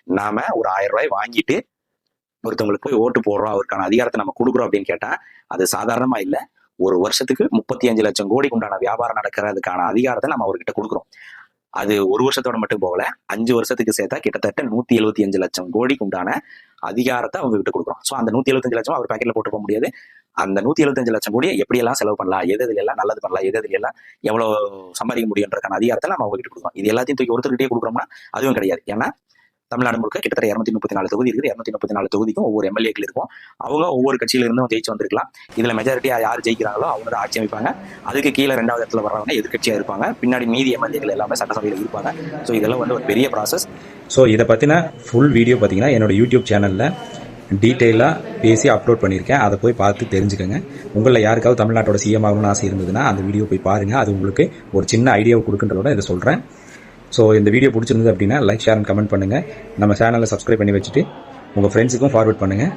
நாம ஒரு 1000 ரூபாய் வாங்கிட்டு ஒருத்தவங்களுக்கு போய் ஓட்டு போடுறோம், அவருக்கான அதிகாரத்தை நம்ம கொடுக்குறோம் அப்படின்னு கேட்டா அது சாதாரணமா இல்லை. ஒரு வருஷத்துக்கு 35 லட்சம் கோடிக்கு உண்டான வியாபாரம் நடக்கிறதுக்கான அதிகாரத்தை நம்ம அவர்கிட்ட கொடுக்குறோம். அது ஒரு வருஷத்தோட மட்டும் போகல, 5 வருஷத்துக்கு சேர்த்தா கிட்டத்தட்ட 175 லட்சம் கோடிக்கு உண்டான அதிகாரத்தை அவங்க கிட்ட கொடுக்குறோம். ஸோ அந்த 175 லட்சம் அவர் பாக்கெட்ல போட்டு போக முடியாது. அந்த 175 லட்சம் கோடியை எப்படியெல்லாம் செலவு பண்ணலாம், எது எல்லாம் நல்லது பண்ணலாம், எது எல்லாம் எவ்வளவு சம்பாதிக்க முடியுன்றதுக்கான அதிகாரத்தை நம்ம அவங்க கிட்ட கொடுக்குறோம். இது எல்லாத்தையும் தூக்கி ஒருத்தர்கிட்டே கொடுக்குறோம்னா அதுவும் கிடையாது. ஏன்னா தமிழ்நாடு முழுக்க கிட்டத்தட்ட 234 தொகுதி இருக்குது. 234 தொகுதிக்கும் ஒவ்வொரு எம்எல்ஏக்கள் இருக்கும். அவங்க ஒவ்வொரு கட்சியில இருந்தும் ஜெயிச்சு வந்திருக்கலாம். இதுல மெஜாரிட்டியா யார் ஜெயிக்கிறாங்களோ அவங்க தான் ஆட்சி அமைப்பாங்க. அதுக்கு கீழே 2வது இடத்துல வர்றவங்க எதிர்கட்சியா இருப்பாங்க. பின்னாடி மீதி எம்எல்ஏக்கள் எல்லாமே சட்டசபையில் இருப்பாங்க. ஸோ இதெல்லாம் ஒரு பெரிய ப்ராசஸ். ஸோ இதை பற்றின ஃபுல் வீடியோ பார்த்தீங்கன்னா என்னோட யூடியூப் சேனலில் டீட்டெயிலாக பேசி அப்லோட் பண்ணியிருக்கேன். அதை போய் பார்த்து தெரிஞ்சுக்கோங்க. உங்களில் யாருக்காவது தமிழ்நாட்டோட சிஎம் ஆகணும்னு ஆசை இருந்ததுன்னா அந்த வீடியோ போய் பாருங்கள். அது உங்களுக்கு ஒரு சின்ன ஐடியாவை கொடுக்குன்றதோட இதை சொல்கிறேன். ஸோ இந்த வீடியோ பிடிச்சிருந்தது அப்படின்னா லைக், ஷேர் அண்ட் கமெண்ட் பண்ணுங்கள். நம்ம சேனலை சப்ஸ்கிரைப் பண்ணி வச்சுட்டு உங்கள் ஃப்ரெண்ட்ஸுக்கும் ஃபார்வர்ட் பண்ணுங்கள்.